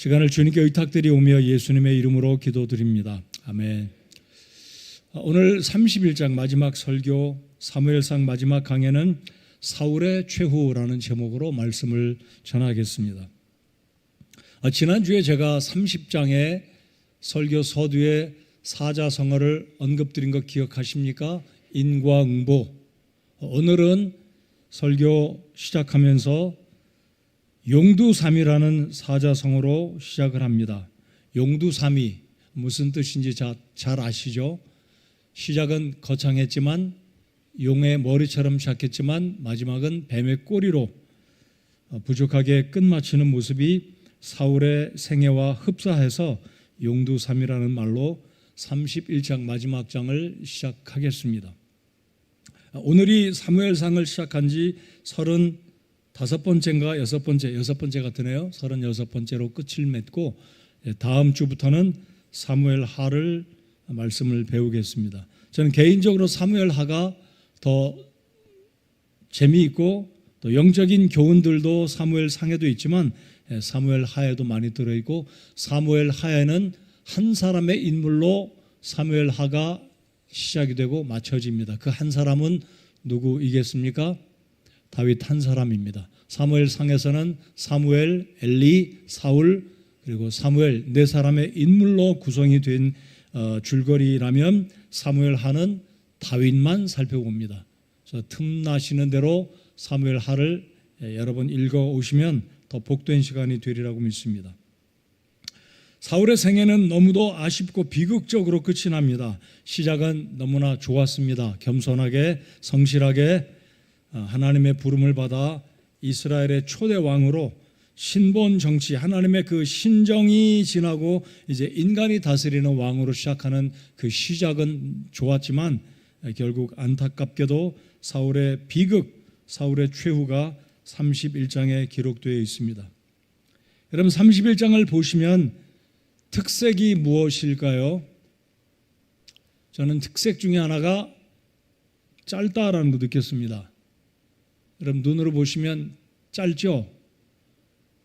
시간을 주님께 의탁드리오며 예수님의 이름으로 기도드립니다. 아멘. 오늘 31장 마지막 설교 사무엘상 마지막 강해는 사울의 최후라는 제목으로 말씀을 전하겠습니다. 지난주에 제가 30장의 설교 서두에 사자성어를 언급드린 것 기억하십니까? 인과응보. 오늘은 설교 시작하면서 용두삼위라는 사자성어로 시작을 합니다. 용두삼위 무슨 뜻인지 잘 아시죠? 시작은 거창했지만 용의 머리처럼 시작했지만 마지막은 뱀의 꼬리로 부족하게 끝마치는 모습이 사울의 생애와 흡사해서 용두삼위라는 말로 31장 마지막 장을 시작하겠습니다. 오늘이 사무엘상을 시작한 지 35번째인가 여섯 번째 같으네요. 36번째로 끝을 맺고 다음 주부터는 사무엘하를 말씀을 배우겠습니다. 저는 개인적으로 사무엘하가 더 재미있고 또 영적인 교훈들도 사무엘상에도 있지만 사무엘하에도 많이 들어있고 사무엘하에는 한 사람의 인물로 사무엘하가 시작이 되고 마쳐집니다. 그 한 사람은 누구이겠습니까? 다윗 한 사람입니다. 사무엘상에서는 사무엘, 엘리, 사울 그리고 사무엘 네 사람의 인물로 구성이 된 줄거리라면 사무엘하는 다윗만 살펴봅니다. 그래서 틈나시는 대로 사무엘하를 여러 번 읽어오시면 더 복된 시간이 되리라고 믿습니다. 사울의 생애는 너무도 아쉽고 비극적으로 끝이 납니다. 시작은 너무나 좋았습니다. 겸손하게 성실하게 하나님의 부름을 받아 이스라엘의 초대 왕으로 신본 정치, 하나님의 그 신정이 지나고 이제 인간이 다스리는 왕으로 시작하는 그 시작은 좋았지만 결국 안타깝게도 사울의 비극, 사울의 최후가 31장에 기록되어 있습니다. 여러분 31장을 보시면 특색이 무엇일까요? 저는 특색 중에 하나가 짧다라는 거 느꼈습니다. 여러분 눈으로 보시면 짧죠?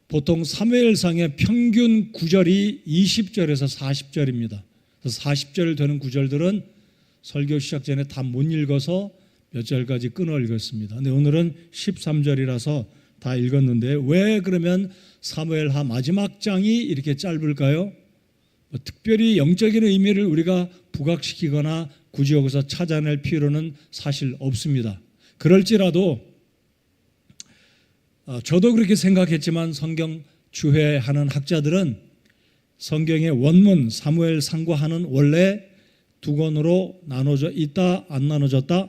보통 사무엘상의 평균 구절이 20절에서 40절입니다. 그래서 40절 되는 구절들은 설교 시작 전에 다 못 읽어서 몇 절까지 끊어 읽었습니다. 근데 오늘은 13절이라서 다 읽었는데 왜 그러면 사무엘하 마지막 장이 이렇게 짧을까요? 특별히 영적인 의미를 우리가 부각시키거나 굳이 여기서 찾아낼 필요는 사실 없습니다. 그럴지라도 저도 그렇게 생각했지만 성경 주해하는 학자들은 성경의 원문 사무엘상과하는 원래 두 권으로 나눠져 있다 안 나눠졌다?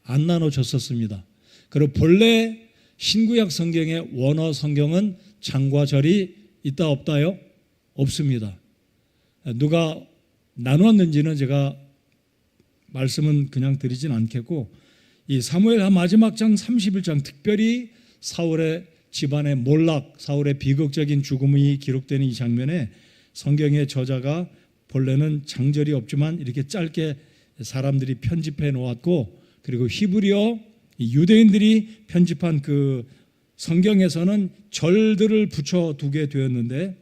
안 나눠졌었습니다. 그리고 본래 신구약 성경의 원어 성경은 장과 절이 있다 없다요? 없습니다. 누가 나누었는지는 제가 말씀은 그냥 드리진 않겠고 이 사무엘하 마지막 장 31장 특별히 사울의 집안의 몰락, 사울의 비극적인 죽음이 기록되는 이 장면에 성경의 저자가 본래는 장절이 없지만 이렇게 짧게 사람들이 편집해 놓았고 그리고 히브리어 유대인들이 편집한 그 성경에서는 절들을 붙여두게 되었는데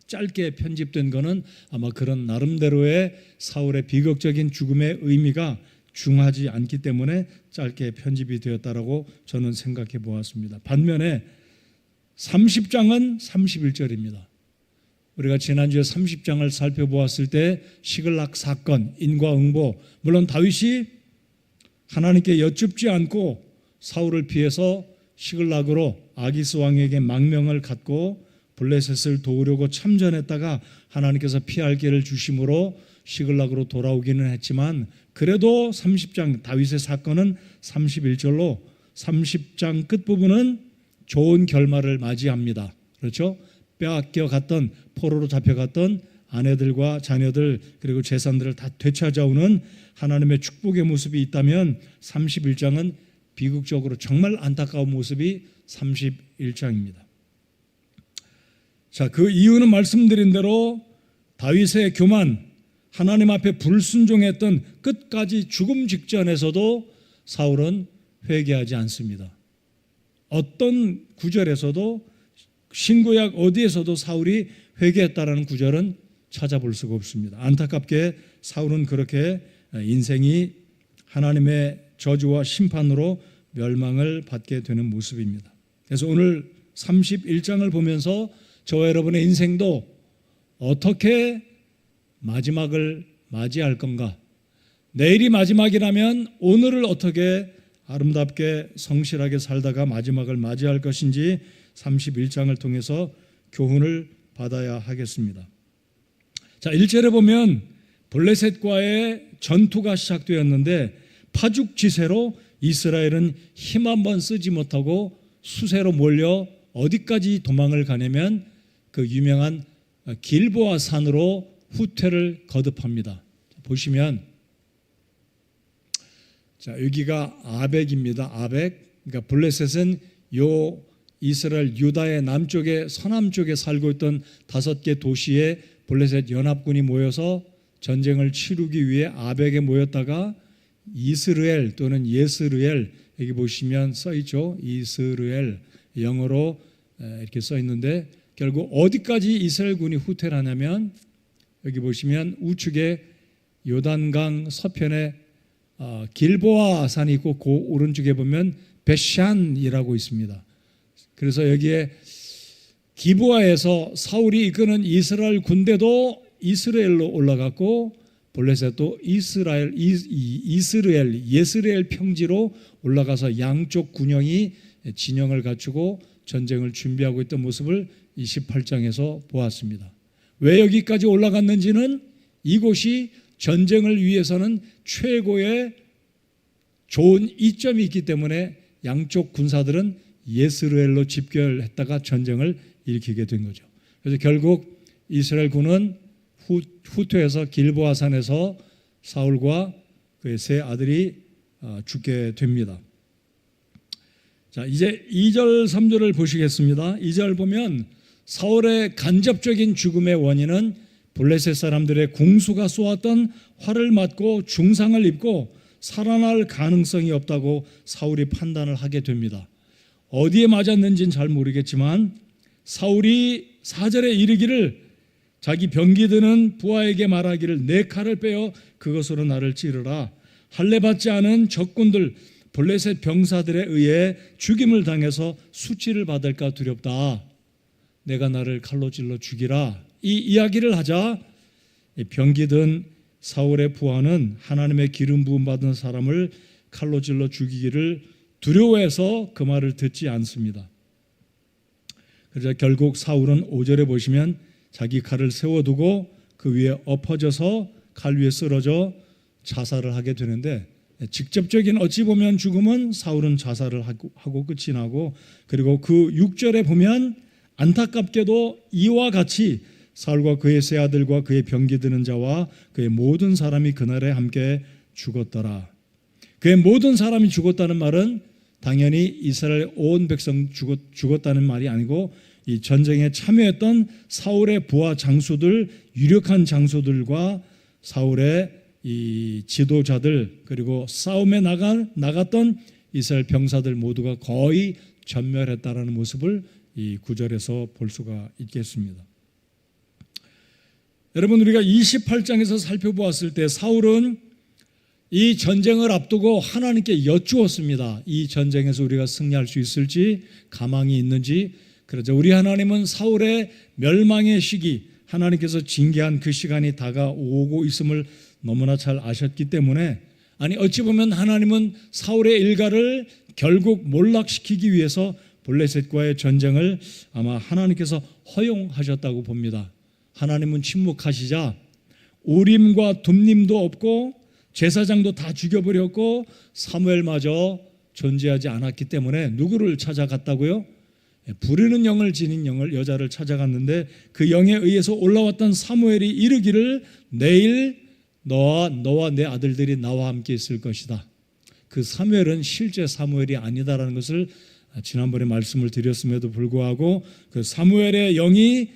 짧게 편집된 거는 아마 그런 나름대로의 사울의 비극적인 죽음의 의미가 중하지 않기 때문에 짧게 편집이 되었다라고 저는 생각해 보았습니다. 반면에 30장은 31절입니다. 우리가 지난주에 30장을 살펴보았을 때 시글락 사건, 인과응보, 물론 다윗이 하나님께 여쭙지 않고 사울을 피해서 시글락으로 아기스 왕에게 망명을 갖고 블레셋을 도우려고 참전했다가 하나님께서 피할 길을 주심으로 시글락으로 돌아오기는 했지만 그래도 30장 다윗의 사건은 31절로 30장 끝부분은 좋은 결말을 맞이합니다. 그렇죠? 빼앗겨 갔던 포로로 잡혀갔던 아내들과 자녀들 그리고 재산들을 다 되찾아오는 하나님의 축복의 모습이 있다면 31장은 비극적으로 정말 안타까운 모습이 31장입니다. 자, 그 이유는 말씀드린 대로 다윗의 교만, 하나님 앞에 불순종했던 끝까지 죽음 직전에서도 사울은 회개하지 않습니다. 어떤 구절에서도 신구약 어디에서도 사울이 회개했다라는 구절은 찾아볼 수가 없습니다. 안타깝게 사울은 그렇게 인생이 하나님의 저주와 심판으로 멸망을 받게 되는 모습입니다. 그래서 오늘 31장을 보면서 저와 여러분의 인생도 어떻게 마지막을 맞이할 건가? 내일이 마지막이라면 오늘을 어떻게 아름답게 성실하게 살다가 마지막을 맞이할 것인지 31장을 통해서 교훈을 받아야 하겠습니다. 자, 1절에 보면 블레셋과의 전투가 시작되었는데 파죽지세로 이스라엘은 힘 한번 쓰지 못하고 수세로 몰려 어디까지 도망을 가냐면 그 유명한 길보아 산으로 후퇴를 거듭합니다. 보시면 자, 여기가 아벡입니다. 아벡. 그러니까 블레셋은 요 이스라엘 유다의 남쪽에 서남쪽에 살고 있던 5개 도시에 블레셋 연합군이 모여서 전쟁을 치르기 위해 아벡에 모였다가 이스르엘 또는 예스르엘, 여기 보시면 써 있죠. 이스르엘, 영어로 이렇게 써 있는데 결국 어디까지 이스라엘군이 후퇴를 하냐면 여기 보시면 우측에 요단강 서편에 길보아 산이 있고 그 오른쪽에 보면 벳샨이라고 있습니다. 그래서 여기에 기브아에서 사울이 이끄는 이스라엘 군대도 이스라엘로 올라갔고 블레셋도 예스르엘 평지로 올라가서 양쪽 군영이 진영을 갖추고 전쟁을 준비하고 있던 모습을 28장에서 보았습니다. 왜 여기까지 올라갔는지는 이곳이 전쟁을 위해서는 최고의 좋은 이점이 있기 때문에 양쪽 군사들은 예스르엘로 집결했다가 전쟁을 일으키게 된 거죠. 그래서 결국 이스라엘 군은 후퇴해서 길보아 산에서 사울과 그의 세 아들이 죽게 됩니다. 자, 이제 2절 3절을 보시겠습니다. 2절 보면 사울의 간접적인 죽음의 원인은 블레셋 사람들의 궁수가 쏘았던 활을 맞고 중상을 입고 살아날 가능성이 없다고 사울이 판단을 하게 됩니다. 어디에 맞았는지는 잘 모르겠지만 사울이 4절에 이르기를 자기 병기 드는 부하에게 말하기를 내 칼을 빼어 그것으로 나를 찌르라. 할례 받지 않은 적군들 블레셋 병사들에 의해 죽임을 당해서 수치를 받을까 두렵다. 내가 나를 칼로 찔러 죽이라. 이 이야기를 하자 병기 든 사울의 부하는 하나님의 기름 부음 받은 사람을 칼로 찔러 죽이기를 두려워해서 그 말을 듣지 않습니다. 그래서 결국 사울은 5절에 보시면 자기 칼을 세워두고 그 위에 엎어져서 칼 위에 쓰러져 자살을 하게 되는데 직접적인 어찌 보면 죽음은 사울은 자살을 하고 끝이 나고 그리고 그 6절에 보면 안타깝게도 이와 같이 사울과 그의 세 아들과 그의 병기 드는 자와 그의 모든 사람이 그날에 함께 죽었더라. 그의 모든 사람이 죽었다는 말은 당연히 이스라엘 온 백성 죽었다는 말이 아니고 이 전쟁에 참여했던 사울의 부하 장수들, 유력한 장수들과 사울의 이 지도자들 그리고 싸움에 나갔던 이스라엘 병사들 모두가 거의 전멸했다라는 모습을 이 9절에서 볼 수가 있겠습니다. 여러분, 우리가 28장에서 살펴보았을 때 사울은 이 전쟁을 앞두고 하나님께 여쭈었습니다. 이 전쟁에서 우리가 승리할 수 있을지, 가망이 있는지. 그러죠. 우리 하나님은 사울의 멸망의 시기, 하나님께서 징계한 그 시간이 다가오고 있음을 너무나 잘 아셨기 때문에, 아니 어찌 보면 하나님은 사울의 일가를 결국 몰락시키기 위해서 블레셋과의 전쟁을 아마 하나님께서 허용하셨다고 봅니다. 하나님은 침묵하시자 우림과 둠림도 없고 제사장도 다 죽여버렸고 사무엘마저 존재하지 않았기 때문에 누구를 찾아갔다고요? 부르는 영을 지닌 여자를 찾아갔는데 그 영에 의해서 올라왔던 사무엘이 이르기를 내일 너와 내 아들들이 나와 함께 있을 것이다. 그 사무엘은 실제 사무엘이 아니다라는 것을 지난번에 말씀을 드렸음에도 불구하고 그 사무엘의 영이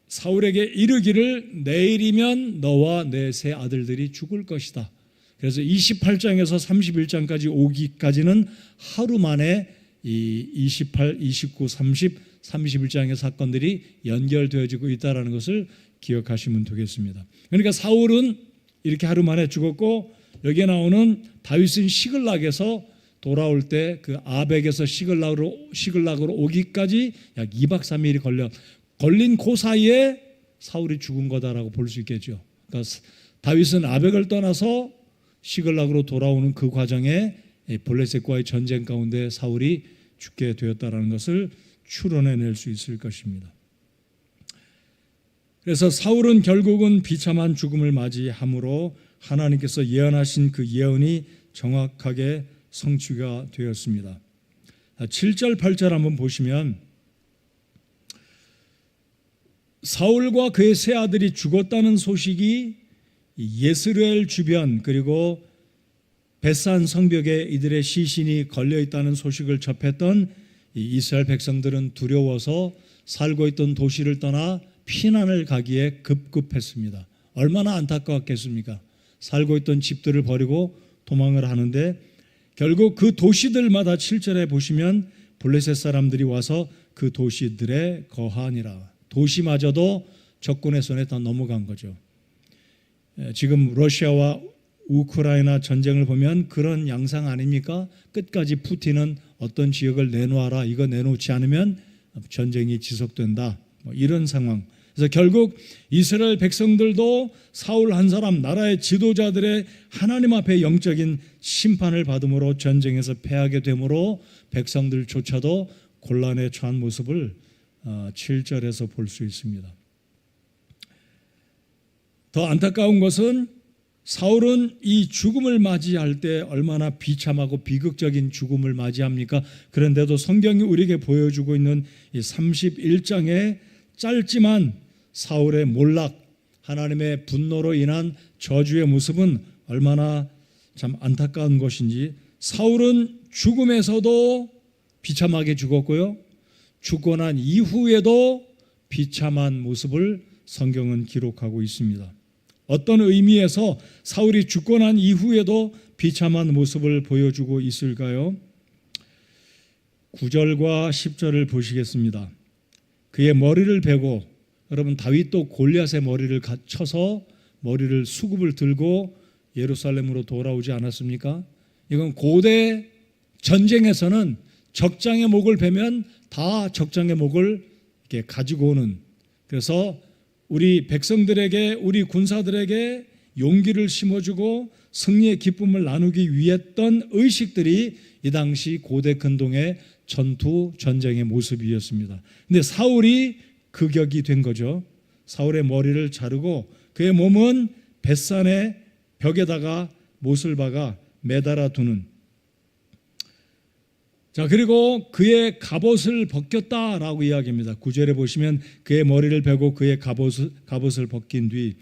사울에게 이르기를 내일이면 너와 내 세 아들들이 죽을 것이다. 그래서 28장에서 31장까지 오기까지는 하루 만에 이 28, 29, 30 31장의 사건들이 연결되어지고 있다는 것을 기억하시면 되겠습니다. 그러니까 사울은 이렇게 하루 만에 죽었고, 여기에 나오는 다윗은 시글락에서 돌아올 때 그 아벡에서 시글락으로 오기까지 약 2박 3일이 걸린 그 사이에 사울이 죽은 거다라고 볼 수 있겠죠. 그러니까 다윗은 아벡을 떠나서 시글락으로 돌아오는 그 과정에 블레셋과의 전쟁 가운데 사울이 죽게 되었다는 것을 추론해낼 수 있을 것입니다. 그래서 사울은 결국은 비참한 죽음을 맞이함으로 하나님께서 예언하신 그 예언이 정확하게 성취가 되었습니다. 7절 8절 한번 보시면, 사울과 그의 세 아들이 죽었다는 소식이 예스르엘 주변 그리고 벳산 성벽에 이들의 시신이 걸려있다는 소식을 접했던 이스라엘 백성들은 두려워서 살고 있던 도시를 떠나 피난을 가기에 급급했습니다. 얼마나 안타까웠겠습니까? 살고 있던 집들을 버리고 도망을 하는데, 결국 그 도시들마다 7절에 보시면 블레셋 사람들이 와서 그 도시들에 거하니라. 도시마저도 적군의 손에 다 넘어간 거죠. 지금 러시아와 우크라이나 전쟁을 보면 그런 양상 아닙니까? 끝까지 푸틴은 어떤 지역을 내놓아라, 이거 내놓지 않으면 전쟁이 지속된다, 이런 상황. 그래서 결국 이스라엘 백성들도 사울 한 사람, 나라의 지도자들의 하나님 앞에 영적인 심판을 받음으로 전쟁에서 패하게 되므로 백성들조차도 곤란에 처한 모습을 7절에서 볼 수 있습니다. 더 안타까운 것은 사울은 이 죽음을 맞이할 때 얼마나 비참하고 비극적인 죽음을 맞이합니까? 그런데도 성경이 우리에게 보여주고 있는 이 31장의 짧지만 사울의 몰락, 하나님의 분노로 인한 저주의 모습은 얼마나 참 안타까운 것인지, 사울은 죽음에서도 비참하게 죽었고요, 죽고 난 이후에도 비참한 모습을 성경은 기록하고 있습니다. 어떤 의미에서 사울이 죽고 난 이후에도 비참한 모습을 보여주고 있을까요? 9절과 10절을 보시겠습니다. 그의 머리를 베고, 여러분 다윗도 골리앗의 머리를 쳐서 머리를 수급을 들고 예루살렘으로 돌아오지 않았습니까? 이건 고대 전쟁에서는 적장의 목을 베면 다 적장의 목을 이렇게 가지고 오는, 그래서 우리 백성들에게, 우리 군사들에게 용기를 심어주고 승리의 기쁨을 나누기 위했던 의식들이 이 당시 고대 근동의 전투 전쟁의 모습이었습니다. 근데 사울이 극역이 된 거죠. 사울의 머리를 자르고 그의 몸은 벳산의 벽에다가 못을 박아 매달아 두는. 자, 그리고 그의 갑옷을 벗겼다라고 이야기합니다. 9절에 보시면 그의 머리를 베고 그의 갑옷을 벗긴 뒤,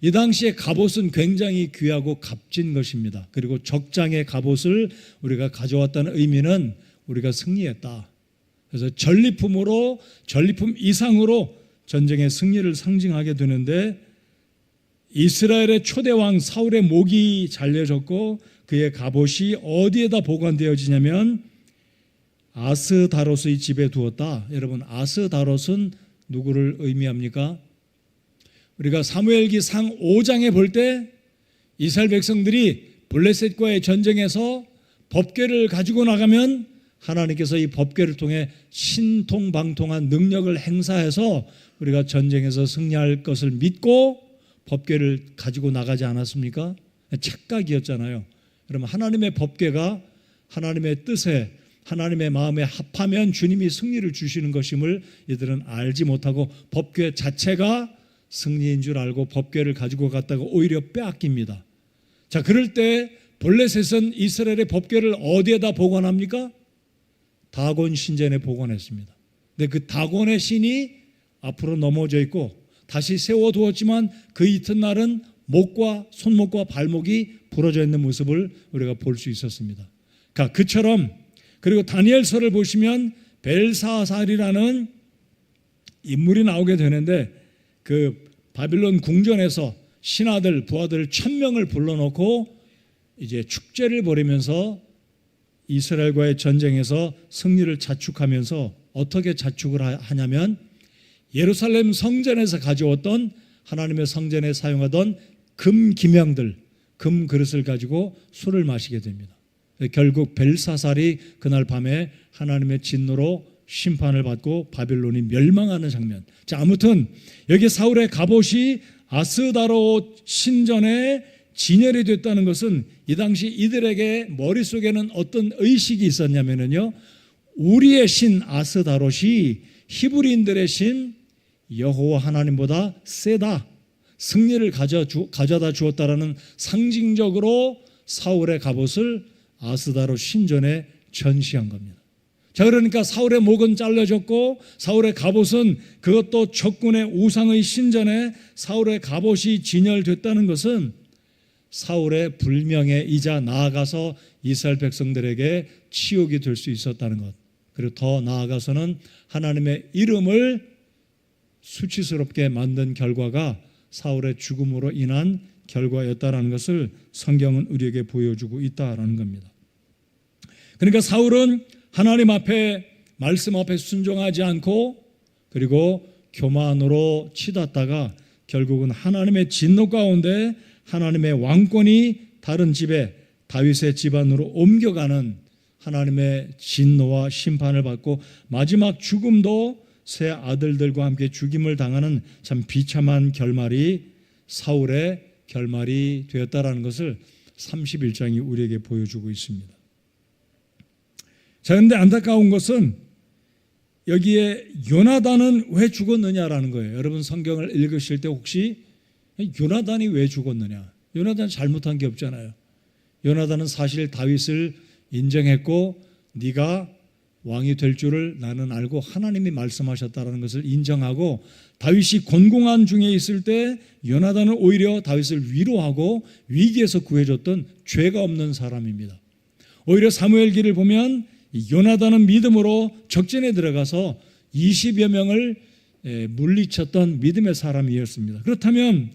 이 당시에 갑옷은 굉장히 귀하고 값진 것입니다. 그리고 적장의 갑옷을 우리가 가져왔다는 의미는 우리가 승리했다. 그래서 전리품 이상으로 전쟁의 승리를 상징하게 되는데, 이스라엘의 초대왕 사울의 목이 잘려졌고 그의 갑옷이 어디에다 보관되어지냐면 아스다롯의 집에 두었다. 여러분, 아스다롯은 누구를 의미합니까? 우리가 사무엘기 상 5장에 볼 때 이스라엘 백성들이 블레셋과의 전쟁에서 법궤를 가지고 나가면 하나님께서 이 법궤를 통해 신통방통한 능력을 행사해서 우리가 전쟁에서 승리할 것을 믿고 법궤를 가지고 나가지 않았습니까? 착각이었잖아요. 여러분, 하나님의 법궤가 하나님의 뜻에, 하나님의 마음에 합하면 주님이 승리를 주시는 것임을 이들은 알지 못하고 법궤 자체가 승리인 줄 알고 법궤를 가지고 갔다가 오히려 빼앗깁니다. 자, 그럴 때 블레셋은 이스라엘의 법궤를 어디에다 보관합니까? 다곤 신전에 보관했습니다. 근데 그 다곤의 신이 앞으로 넘어져 있고 다시 세워두었지만 그 이튿날은 목과 손목과 발목이 부러져 있는 모습을 우리가 볼 수 있었습니다. 그러니까 그처럼, 그리고 다니엘서를 보시면 벨사살이라는 인물이 나오게 되는데, 그 바빌론 궁전에서 신하들, 부하들 1000명을 불러놓고 이제 축제를 벌이면서 이스라엘과의 전쟁에서 승리를 자축하면서 어떻게 자축을 하냐면 예루살렘 성전에서 가져왔던 하나님의 성전에 사용하던 금 기명들, 금 그릇을 가지고 술을 마시게 됩니다. 결국 벨사살이 그날 밤에 하나님의 진노로 심판을 받고 바빌론이 멸망하는 장면. 자, 아무튼 여기 사울의 갑옷이 아스다로 신전에 진열이 됐다는 것은 이 당시 이들에게 머릿속에는 어떤 의식이 있었냐면요, 우리의 신 아스다롯이 히브리인들의 신 여호와 하나님보다 세다, 승리를 가져다 주었다라는 상징적으로 사울의 갑옷을 아스다롯 신전에 전시한 겁니다. 자, 그러니까 사울의 목은 잘라졌고 사울의 갑옷은 그것도 적군의 우상의 신전에 사울의 갑옷이 진열됐다는 것은 사울의 불명예 이자 나아가서 이스라엘 백성들에게 치욕이 될 수 있었다는 것, 그리고 더 나아가서는 하나님의 이름을 수치스럽게 만든 결과가 사울의 죽음으로 인한 결과였다라는 것을 성경은 우리에게 보여주고 있다라는 겁니다. 그러니까 사울은 하나님 앞에, 말씀 앞에 순종하지 않고 그리고 교만으로 치닫다가 결국은 하나님의 진노 가운데 하나님의 왕권이 다른 집에 다윗의 집안으로 옮겨가는 하나님의 진노와 심판을 받고 마지막 죽음도 세 아들들과 함께 죽임을 당하는 참 비참한 결말이 사울의 결말이 되었다라는 것을 31장이 우리에게 보여주고 있습니다. 자, 그런데 안타까운 것은 여기에 요나단은 왜 죽었느냐라는 거예요. 여러분 성경을 읽으실 때 혹시 요나단이 왜 죽었느냐? 요나단 잘못한 게 없잖아요. 요나단은 사실 다윗을 인정했고 네가 왕이 될 줄을 나는 알고 하나님이 말씀하셨다는 것을 인정하고 다윗이 곤궁한 중에 있을 때 요나단은 오히려 다윗을 위로하고 위기에서 구해줬던 죄가 없는 사람입니다. 오히려 사무엘기를 보면 요나단은 믿음으로 적진에 들어가서 20여 명을 물리쳤던 믿음의 사람이었습니다. 그렇다면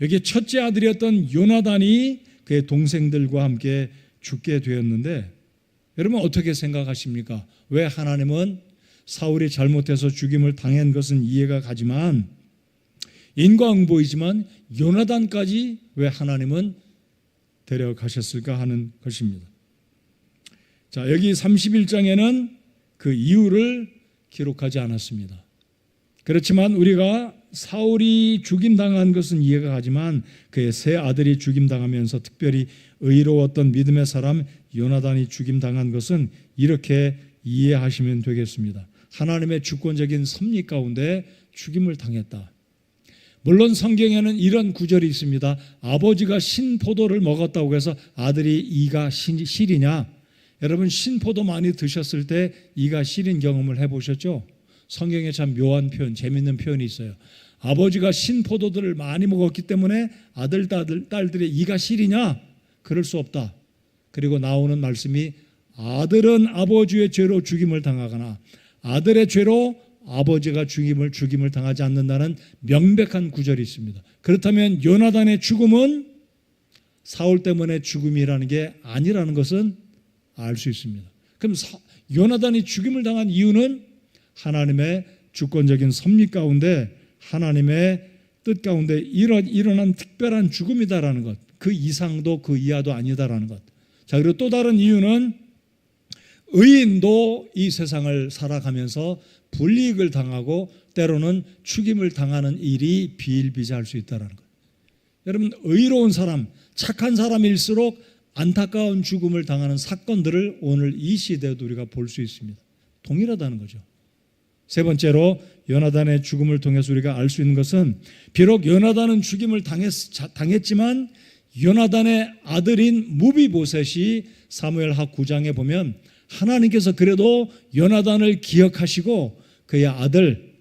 여기 첫째 아들이었던 요나단이 그의 동생들과 함께 죽게 되었는데 여러분 어떻게 생각하십니까? 왜 하나님은 사울이 잘못해서 죽임을 당한 것은 이해가 가지만 인과응보이지만 요나단까지 왜 하나님은 데려가셨을까 하는 것입니다. 자, 여기 31장에는 그 이유를 기록하지 않았습니다. 그렇지만 우리가 사울이 죽임당한 것은 이해가 가지만 그의 세 아들이 죽임당하면서 특별히 의로웠던 믿음의 사람 요나단이 죽임당한 것은 이렇게 이해하시면 되겠습니다. 하나님의 주권적인 섭리 가운데 죽임을 당했다. 물론 성경에는 이런 구절이 있습니다. 아버지가 신포도를 먹었다고 해서 아들이 이가 실이냐? 여러분 신포도 많이 드셨을 때 이가 시린 경험을 해보셨죠? 성경에 참 묘한 표현, 재밌는 표현이 있어요. 아버지가 신포도들을 많이 먹었기 때문에 아들, 딸들의 이가 시리냐? 그럴 수 없다. 그리고 나오는 말씀이 아들은 아버지의 죄로 죽임을 당하거나 아들의 죄로 아버지가 죽임을 당하지 않는다는 명백한 구절이 있습니다. 그렇다면 요나단의 죽음은 사울 때문에 죽음이라는 게 아니라는 것은 알 수 있습니다. 그럼 요나단이 죽임을 당한 이유는 하나님의 주권적인 섭리 가운데 하나님의 뜻 가운데 일어난 특별한 죽음이다라는 것, 그 이상도 그 이하도 아니다라는 것. 자, 그리고 또 다른 이유는 의인도 이 세상을 살아가면서 불이익을 당하고 때로는 죽임을 당하는 일이 비일비재할 수 있다는 것. 여러분 의로운 사람, 착한 사람일수록 안타까운 죽음을 당하는 사건들을 오늘 이 시대에도 우리가 볼 수 있습니다. 동일하다는 거죠. 세 번째로 요나단의 죽음을 통해서 우리가 알 수 있는 것은 비록 요나단은 죽임을 당했지만 요나단의 아들인 무비보셋이 사무엘하 9장에 보면 하나님께서 그래도 요나단을 기억하시고 그의 아들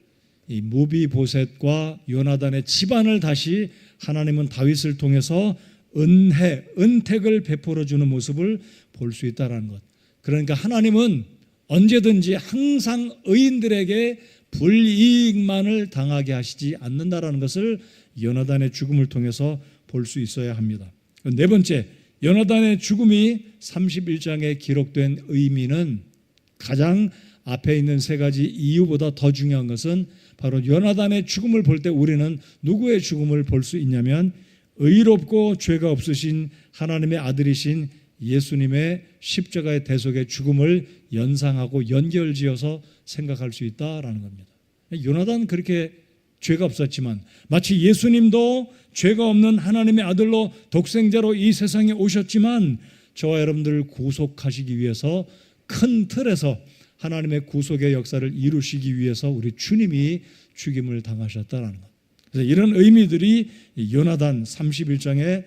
이 무비보셋과 요나단의 집안을 다시 하나님은 다윗을 통해서 은택을 베풀어 주는 모습을 볼 수 있다는 것. 그러니까 하나님은 언제든지 항상 의인들에게 불이익만을 당하게 하시지 않는다라는 것을 요나단의 죽음을 통해서 볼 수 있어야 합니다. 네 번째, 요나단의 죽음이 31장에 기록된 의미는 가장 앞에 있는 세 가지 이유보다 더 중요한 것은 바로 요나단의 죽음을 볼 때 우리는 누구의 죽음을 볼 수 있냐면 의롭고 죄가 없으신 하나님의 아들이신 예수님의 십자가의 대속의 죽음을 연상하고 연결지어서 생각할 수 있다라는 겁니다. 요나단은 그렇게 죄가 없었지만 마치 예수님도 죄가 없는 하나님의 아들로 독생자로 이 세상에 오셨지만 저와 여러분들을 구속하시기 위해서 큰 틀에서 하나님의 구속의 역사를 이루시기 위해서 우리 주님이 죽임을 당하셨다는 것. 그래서 이런 의미들이 요나단 31장의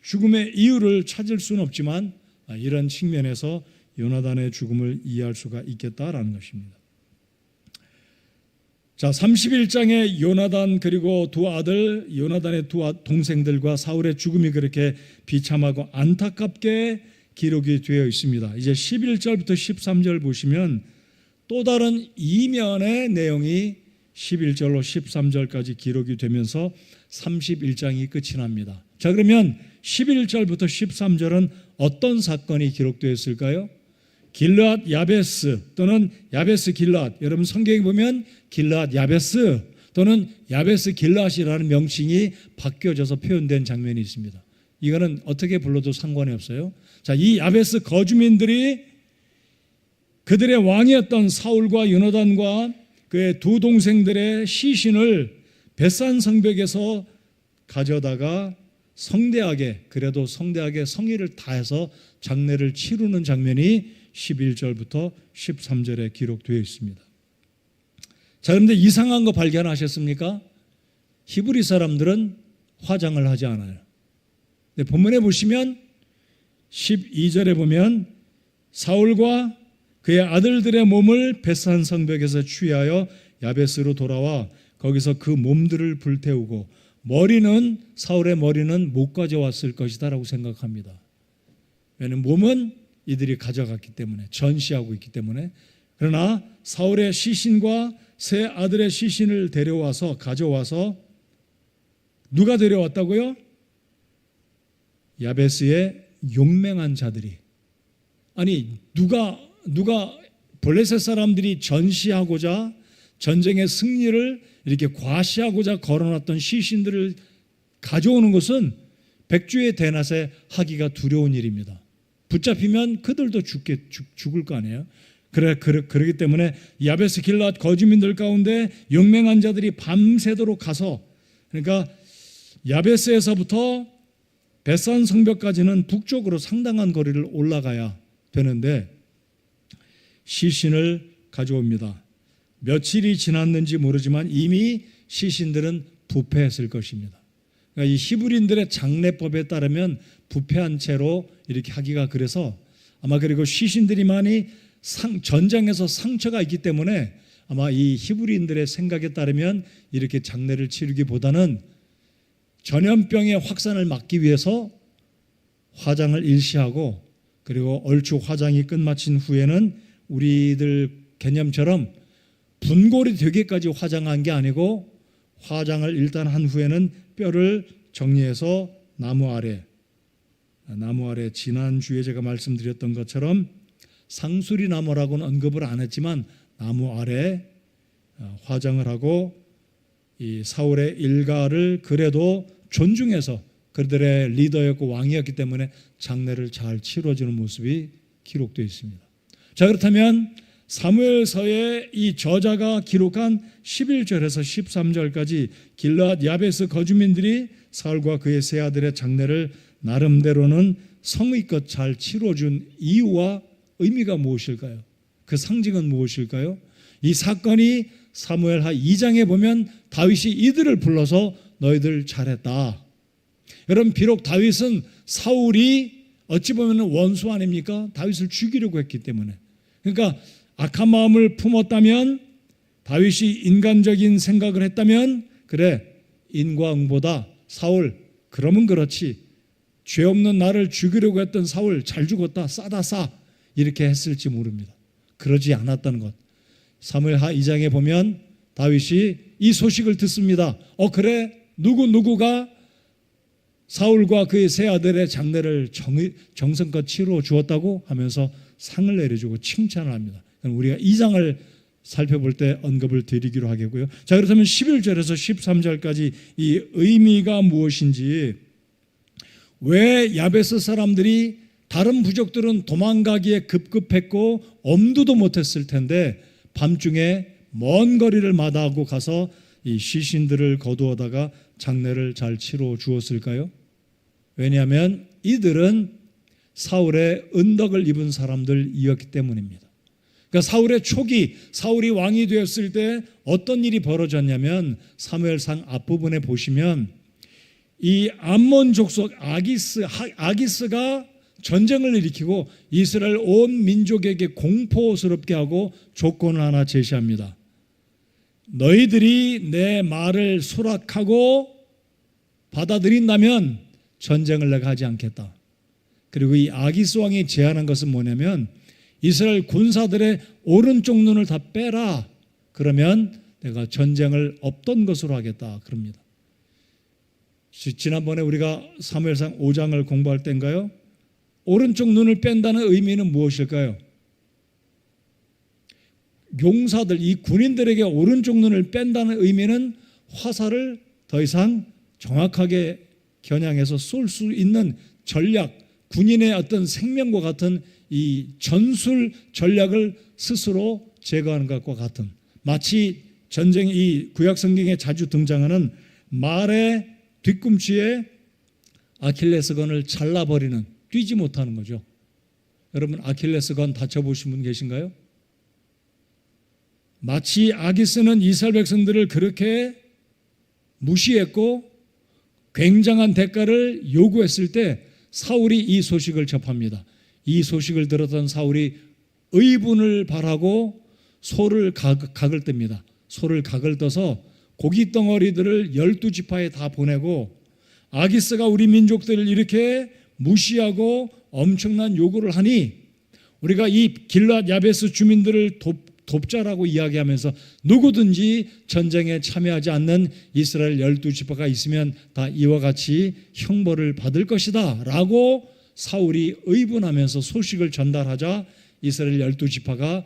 죽음의 이유를 찾을 수는 없지만 이런 측면에서 요나단의 죽음을 이해할 수가 있겠다라는 것입니다. 자, 31장에 요나단 그리고 두 아들, 요나단의 두 동생들과 사울의 죽음이 그렇게 비참하고 안타깝게 기록이 되어 있습니다. 이제 11절부터 13절 보시면 또 다른 이면의 내용이 11절로 13절까지 기록이 되면서 31장이 끝이 납니다. 자, 그러면 11절부터 13절은 어떤 사건이 기록되어 있을까요? 길르앗 야베스 또는 야베스 길르앗, 여러분 성경에 보면 길르앗 야베스 또는 야베스 길르앗이라는 명칭이 바뀌어져서 표현된 장면이 있습니다. 이거는 어떻게 불러도 상관이 없어요. 자, 이 야베스 거주민들이 그들의 왕이었던 사울과 요나단과 그의 두 동생들의 시신을 벳산 성벽에서 가져다가 성대하게, 그래도 성대하게 성의를 다해서 장례를 치르는 장면이 11절부터 13절에 기록되어 있습니다. 자, 그런데 이상한 거 발견하셨습니까? 히브리 사람들은 화장을 하지 않아요. 근데 본문에 보시면 12절에 보면 사울과 그의 아들들의 몸을 벳산 성벽에서 취하여 야베스로 돌아와 거기서 그 몸들을 불태우고 사울의 머리는 못 가져왔을 것이다 라고 생각합니다. 왜냐하면 몸은 이들이 가져갔기 때문에, 전시하고 있기 때문에. 그러나 사울의 시신과 세 아들의 시신을 가져와서 누가 데려왔다고요? 야베스의 용맹한 자들이. 아니, 누가 블레셋 사람들이 전시하고자 전쟁의 승리를 이렇게 과시하고자 걸어놨던 시신들을 가져오는 것은 백주의 대낮에 하기가 두려운 일입니다. 붙잡히면 그들도 죽을 거 아니에요. 그렇기 때문에 야베스 길르앗 거주민들 가운데 용맹한 자들이 밤새도록 가서, 그러니까 야베스에서부터 벳산 성벽까지는 북쪽으로 상당한 거리를 올라가야 되는데 시신을 가져옵니다. 며칠이 지났는지 모르지만 이미 시신들은 부패했을 것입니다. 그러니까 이 히브리인들의 장례법에 따르면 부패한 채로 이렇게 하기가, 그래서 아마 그리고 시신들이 많이 전장에서 상처가 있기 때문에 아마 이 히브리인들의 생각에 따르면 이렇게 장례를 치르기보다는 전염병의 확산을 막기 위해서 화장을 일시하고, 그리고 얼추 화장이 끝마친 후에는 우리들 개념처럼 분골이 되기까지 화장한 게 아니고 화장을 일단 한 후에는 뼈를 정리해서 나무 아래 지난주에 제가 말씀드렸던 것처럼 상수리 나무라고는 언급을 안 했지만 나무 아래 화장을 하고 이 사울의 일가를 그래도 존중해서 그들의 리더였고 왕이었기 때문에 장례를 잘 치러주는 모습이 기록되어 있습니다. 자, 그렇다면 사무엘서의 이 저자가 기록한 11절에서 13절까지 길르앗 야베스 거주민들이 사울과 그의 세 아들의 장례를 나름대로는 성의껏 잘 치러준 이유와 의미가 무엇일까요? 그 상징은 무엇일까요? 이 사건이 사무엘하 2장에 보면 다윗이 이들을 불러서 너희들 잘했다. 여러분, 비록 다윗은 사울이 어찌 보면 원수 아닙니까? 다윗을 죽이려고 했기 때문에. 그러니까 악한 마음을 품었다면, 다윗이 인간적인 생각을 했다면, 그래, 인과응보다 사울, 그러면 그렇지, 죄 없는 나를 죽이려고 했던 사울 잘 죽었다, 싸다 싸, 이렇게 했을지 모릅니다. 그러지 않았다는 것. 사무엘하 2장에 보면 다윗이 이 소식을 듣습니다. 그래, 누구가 사울과 그의 세 아들의 장례를 정성껏 치러 주었다고 하면서 상을 내려주고 칭찬을 합니다. 우리가 2장을 살펴볼 때 언급을 드리기로 하겠고요. 자, 그렇다면 11절에서 13절까지 이 의미가 무엇인지, 왜 야베스 사람들이 다른 부족들은 도망가기에 급급했고 엄두도 못했을 텐데 밤중에 먼 거리를 마다하고 가서 이 시신들을 거두어다가 장례를 잘 치러 주었을까요? 왜냐하면 이들은 사울의 은덕을 입은 사람들이었기 때문입니다. 그러니까 사울의 초기, 사울이 왕이 되었을 때 어떤 일이 벌어졌냐면 사무엘상 앞부분에 보시면 이 암몬 족속 아기스가 전쟁을 일으키고 이스라엘 온 민족에게 공포스럽게 하고 조건을 하나 제시합니다. 너희들이 내 말을 수락하고 받아들인다면 전쟁을 내가 하지 않겠다. 그리고 이 아기스 왕이 제안한 것은 뭐냐면 이스라엘 군사들의 오른쪽 눈을 다 빼라. 그러면 내가 전쟁을 없던 것으로 하겠다. 그럽니다. 지난번에 우리가 사무엘상 5장을 공부할 때인가요? 오른쪽 눈을 뺀다는 의미는 무엇일까요? 용사들, 이 군인들에게 오른쪽 눈을 뺀다는 의미는 화살을 더 이상 정확하게 겨냥해서 쏠 수 있는 전략, 군인의 어떤 생명과 같은 이 전술 전략을 스스로 제거하는 것과 같은, 마치 전쟁, 이 구약 성경에 자주 등장하는 말의 뒤꿈치에 아킬레스건을 잘라버리는, 뛰지 못하는 거죠. 여러분 아킬레스건 다쳐보신 분 계신가요? 마치 아기스는 이스라엘 백성들을 그렇게 무시했고 굉장한 대가를 요구했을 때 사울이 이 소식을 접합니다. 이 소식을 들었던 사울이 의분을 발하고 소를 각을 뗍니다. 소를 각을 떠서 고기 덩어리들을 12지파에 다 보내고, 아기스가 우리 민족들을 이렇게 무시하고 엄청난 요구를 하니 우리가 이 길앗 야베스 주민들을 돕자라고 이야기하면서 누구든지 전쟁에 참여하지 않는 이스라엘 12지파가 있으면 다 이와 같이 형벌을 받을 것이다 라고 사울이 의분하면서 소식을 전달하자 이스라엘 12지파가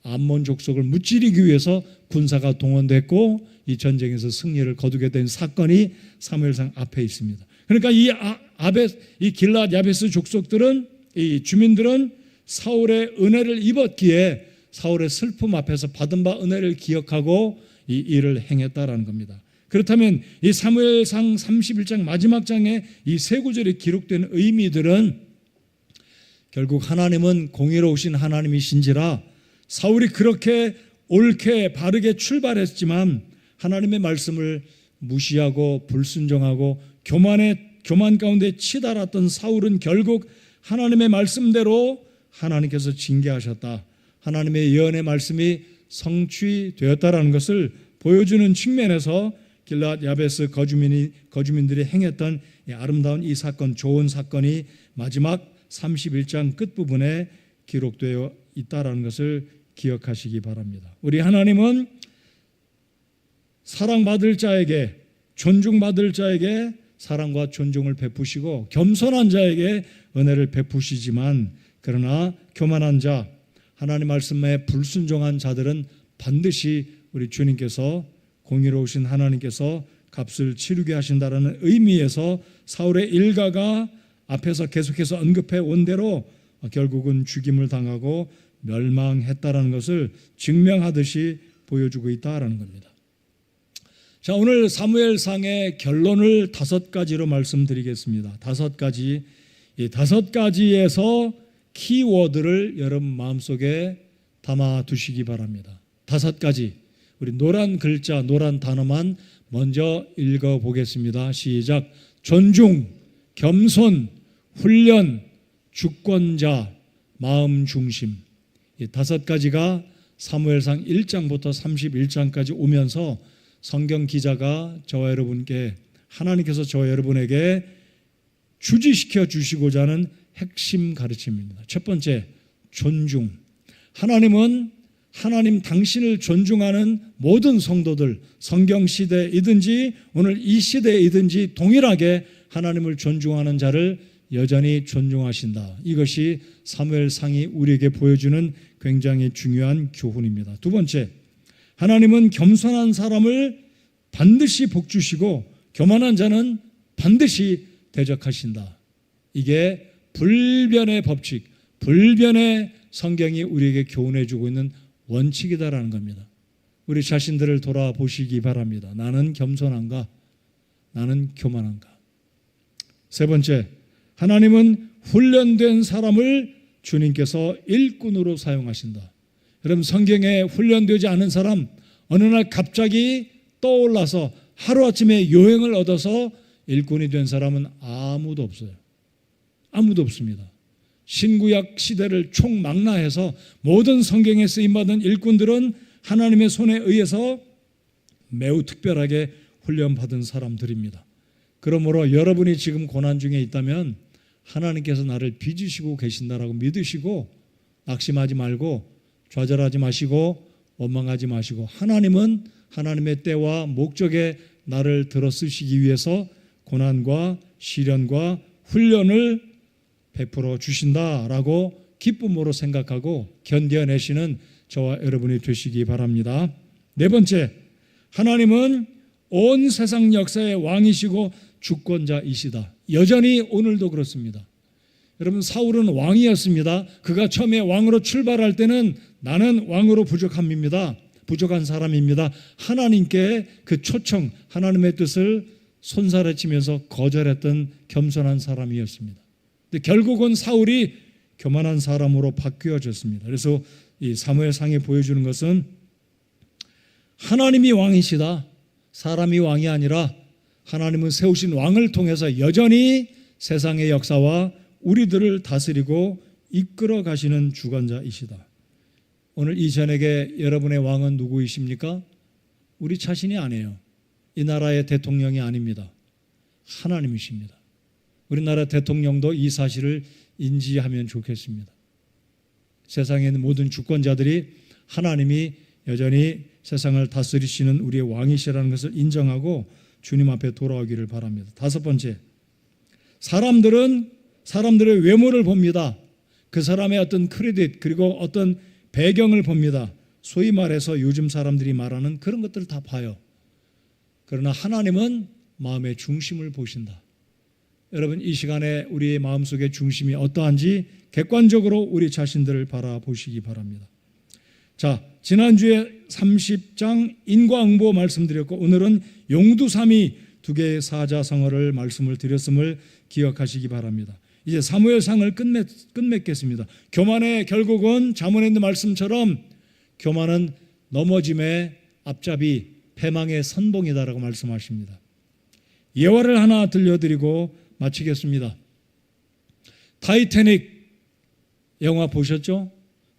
암몬 족속을 무찌르기 위해서 군사가 동원됐고 이 전쟁에서 승리를 거두게 된 사건이 사무엘상 앞에 있습니다. 그러니까 이 길앗 야베스 족속들은, 이 주민들은 사울의 은혜를 입었기에 사울의 슬픔 앞에서 받은 바 은혜를 기억하고 이 일을 행했다라는 겁니다. 그렇다면 이 사무엘상 31장 마지막 장에 이 세 구절에 기록된 의미들은 결국 하나님은 공의로우신 하나님이신지라 사울이 그렇게 옳게 바르게 출발했지만 하나님의 말씀을 무시하고 불순종하고 교만 가운데 치달았던 사울은 결국 하나님의 말씀대로 하나님께서 징계하셨다, 하나님의 예언의 말씀이 성취되었다라는 것을 보여주는 측면에서 길앗 야베스 거주민들이 행했던 이 아름다운 이 사건, 좋은 사건이 마지막 31장 끝부분에 기록되어 있다라는 것을 기억하시기 바랍니다. 우리 하나님은 사랑받을 자에게, 존중받을 자에게 사랑과 존중을 베푸시고 겸손한 자에게 은혜를 베푸시지만, 그러나 교만한 자, 하나님 말씀에 불순종한 자들은 반드시 우리 주님께서, 공의로우신 하나님께서 값을 치르게 하신다라는 의미에서 사울의 일가가 앞에서 계속해서 언급해 온 대로 결국은 죽임을 당하고 멸망했다라는 것을 증명하듯이 보여주고 있다라는 겁니다. 자, 오늘 사무엘상의 결론을 5가지로 말씀드리겠습니다. 5가지. 이 5가지에서 키워드를 여러분 마음속에 담아 두시기 바랍니다. 5가지. 우리 노란 글자, 노란 단어만 먼저 읽어보겠습니다. 시작. 존중, 겸손, 훈련, 주권자, 마음 중심. 이 5가지가 사무엘상 1장부터 31장까지 오면서 성경 기자가 저와 여러분께, 하나님께서 저와 여러분에게 주지시켜 주시고자 하는 핵심 가르침입니다. 첫 번째, 존중. 하나님은 하나님 당신을 존중하는 모든 성도들, 성경 시대이든지 오늘 이 시대이든지 동일하게 하나님을 존중하는 자를 여전히 존중하신다. 이것이 사무엘상이 우리에게 보여주는 굉장히 중요한 교훈입니다. 두 번째, 하나님은 겸손한 사람을 반드시 복주시고 교만한 자는 반드시 대적하신다. 이게 불변의 법칙, 불변의 성경이 우리에게 교훈해 주고 있는 원칙이다라는 겁니다. 우리 자신들을 돌아보시기 바랍니다. 나는 겸손한가? 나는 교만한가? 세 번째, 하나님은 훈련된 사람을 주님께서 일꾼으로 사용하신다. 여러분, 성경에 훈련되지 않은 사람, 어느 날 갑자기 떠올라서 하루아침에 요행을 얻어서 일꾼이 된 사람은 아무도 없어요. 아무도 없습니다. 신구약 시대를 총망라해서 모든 성경에 쓰임받은 일꾼들은 하나님의 손에 의해서 매우 특별하게 훈련받은 사람들입니다. 그러므로 여러분이 지금 고난 중에 있다면 하나님께서 나를 빚으시고 계신다라고 믿으시고 낙심하지 말고 좌절하지 마시고 원망하지 마시고 하나님은 하나님의 때와 목적에 나를 들어 쓰시기 위해서 고난과 시련과 훈련을 베풀어 주신다라고 기쁨으로 생각하고 견뎌내시는 저와 여러분이 되시기 바랍니다. 네 번째, 하나님은 온 세상 역사의 왕이시고 주권자이시다. 여전히 오늘도 그렇습니다. 여러분, 사울은 왕이었습니다. 그가 처음에 왕으로 출발할 때는 나는 왕으로 부족한 사람입니다. 하나님께 그 초청, 하나님의 뜻을 손살해치면서 거절했던 겸손한 사람이었습니다. 근데 결국은 사울이 교만한 사람으로 바뀌어졌습니다. 그래서 이 사무엘상이 보여주는 것은 하나님이 왕이시다. 사람이 왕이 아니라 하나님은 세우신 왕을 통해서 여전히 세상의 역사와 우리들을 다스리고 이끌어 가시는 주관자이시다. 오늘 이 저녁에 여러분의 왕은 누구이십니까? 우리 자신이 아니에요. 이 나라의 대통령이 아닙니다. 하나님이십니다. 우리나라 대통령도 이 사실을 인지하면 좋겠습니다. 세상에 있는 모든 주권자들이 하나님이 여전히 세상을 다스리시는 우리의 왕이시라는 것을 인정하고 주님 앞에 돌아오기를 바랍니다. 다섯 번째, 사람들의 외모를 봅니다. 그 사람의 어떤 크레딧 그리고 어떤 배경을 봅니다. 소위 말해서 요즘 사람들이 말하는 그런 것들을 다 봐요. 그러나 하나님은 마음의 중심을 보신다. 여러분, 이 시간에 우리의 마음속의 중심이 어떠한지 객관적으로 우리 자신들을 바라보시기 바랍니다. 자, 지난주에 30장 인과응보 말씀드렸고 오늘은 용두삼위 두 개의 사자성어를 말씀을 드렸음을 기억하시기 바랍니다. 이제 사무엘상을 끝맺겠습니다. 교만의 결국은 잠언에 있는 말씀처럼 교만은 넘어짐의 앞잡이, 패망의 선봉이다라고 말씀하십니다. 예화를 하나 들려드리고 마치겠습니다. 타이타닉 영화 보셨죠?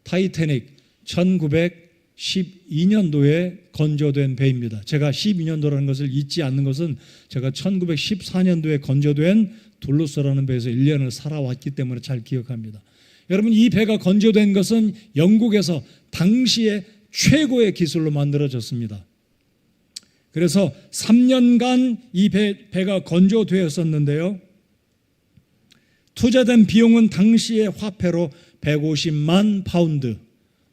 타이타닉 1912년도에 건조된 배입니다. 제가 12년도라는 것을 잊지 않는 것은 제가 1914년도에 건조된 둘루스라는 배에서 1년을 살아왔기 때문에 잘 기억합니다. 여러분, 이 배가 건조된 것은 영국에서 당시에 최고의 기술로 만들어졌습니다. 그래서 3년간 이 배가 건조되었었는데요. 투자된 비용은 당시의 화폐로 150만 파운드,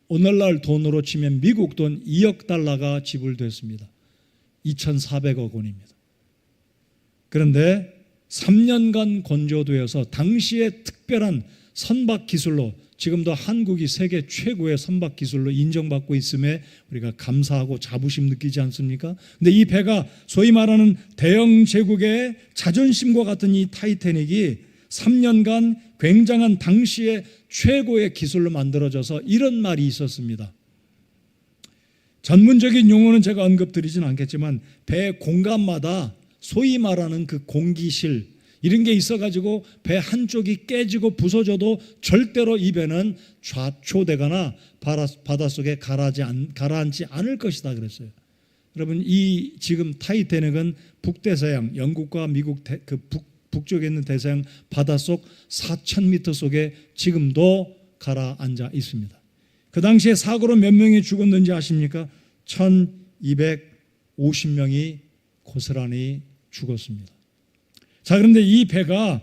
오늘날 돈으로 치면 미국 돈 2억 달러가 지불됐습니다. 2,400억 원입니다. 그런데 3년간 건조되어서 당시의 특별한 선박 기술로 지금도 한국이 세계 최고의 선박 기술로 인정받고 있음에 우리가 감사하고 자부심 느끼지 않습니까? 근데 이 배가 소위 말하는 대영 제국의 자존심과 같은 이 타이타닉이 3년간 굉장한 당시의 최고의 기술로 만들어져서 이런 말이 있었습니다. 전문적인 용어는 제가 언급드리진 않겠지만 배 공간마다 소위 말하는 그 공기실 이런 게 있어가지고 배 한쪽이 깨지고 부서져도 절대로 이 배는 좌초되거나 바닷속에 가라앉지 않을 것이다 그랬어요. 여러분, 이 지금 타이타닉은 북대서양, 영국과 미국 북쪽에 있는 대서양 바닷속 4,000m 속에 지금도 가라앉아 있습니다. 그 당시에 사고로 몇 명이 죽었는지 아십니까? 1,250명이 고스란히 죽었습니다. 자, 그런데 이 배가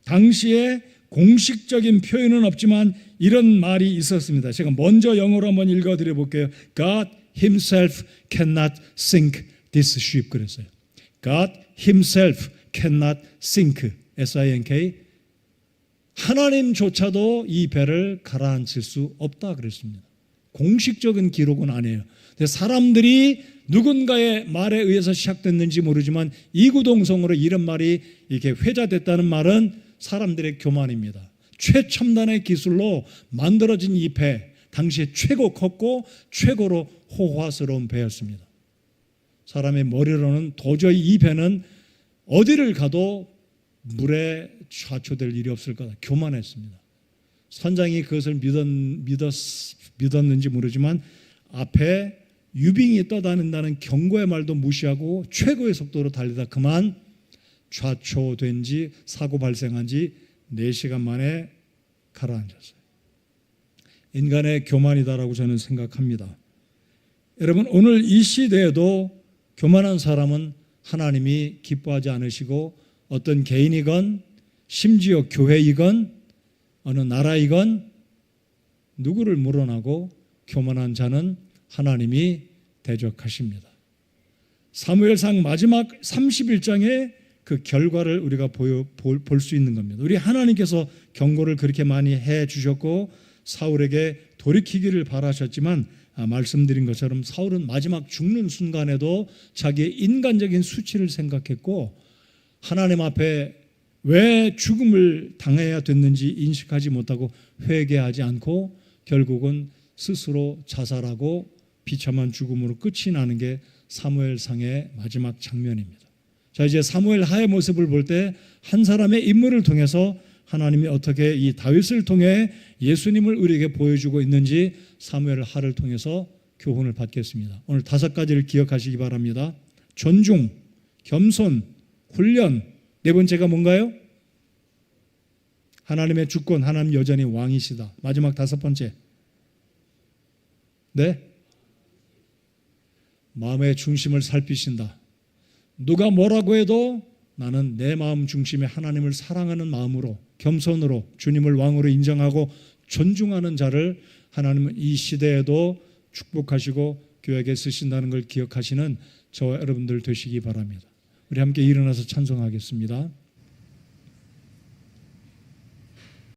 당시에 공식적인 표현은 없지만 이런 말이 있었습니다. 제가 먼저 영어로 한번 읽어드려 볼게요. God himself cannot sink this ship. 그랬어요. God himself cannot sink, S-I-N-K. 하나님조차도 이 배를 가라앉힐 수 없다 그랬습니다. 공식적인 기록은 아니에요. 사람들이 누군가의 말에 의해서 시작됐는지 모르지만 이구동성으로 이런 말이 이렇게 회자됐다는 말은 사람들의 교만입니다. 최첨단의 기술로 만들어진 이 배, 당시에 최고 컸고 최고로 호화스러운 배였습니다. 사람의 머리로는 도저히 이 배는 어디를 가도 물에 좌초될 일이 없을 거다. 교만했습니다. 선장이 그것을 믿었는지 모르지만 앞에 유빙이 떠다닌다는 경고의 말도 무시하고 최고의 속도로 달리다 그만 좌초된 지, 사고 발생한 지 4시간 만에 가라앉았어요. 인간의 교만이다라고 저는 생각합니다. 여러분, 오늘 이 시대에도 교만한 사람은 하나님이 기뻐하지 않으시고 어떤 개인이건 심지어 교회이건 어느 나라이건 누구를 물어나고 교만한 자는 하나님이 대적하십니다. 사무엘상 마지막 31장에 그 결과를 우리가 볼 수 있는 겁니다. 우리 하나님께서 경고를 그렇게 많이 해 주셨고 사울에게 돌이키기를 바라셨지만 말씀드린 것처럼 사울은 마지막 죽는 순간에도 자기의 인간적인 수치를 생각했고 하나님 앞에 왜 죽음을 당해야 됐는지 인식하지 못하고 회개하지 않고 결국은 스스로 자살하고 비참한 죽음으로 끝이 나는 게 사무엘상의 마지막 장면입니다. 자, 이제 사무엘 하의 모습을 볼 때 한 사람의 인물을 통해서 하나님이 어떻게 이 다윗을 통해 예수님을 우리에게 보여주고 있는지 사무엘 하를 통해서 교훈을 받겠습니다. 오늘 5가지를 기억하시기 바랍니다. 존중, 겸손, 훈련. 4번째가 뭔가요? 하나님의 주권, 하나님 여전히 왕이시다. 마지막 5번째. 네? 마음의 중심을 살피신다. 누가 뭐라고 해도 나는 내 마음 중심에 하나님을 사랑하는 마음으로 겸손으로 주님을 왕으로 인정하고 존중하는 자를 하나님은 이 시대에도 축복하시고 교회에 쓰신다는 걸 기억하시는 저와 여러분들 되시기 바랍니다. 우리 함께 일어나서 찬송하겠습니다.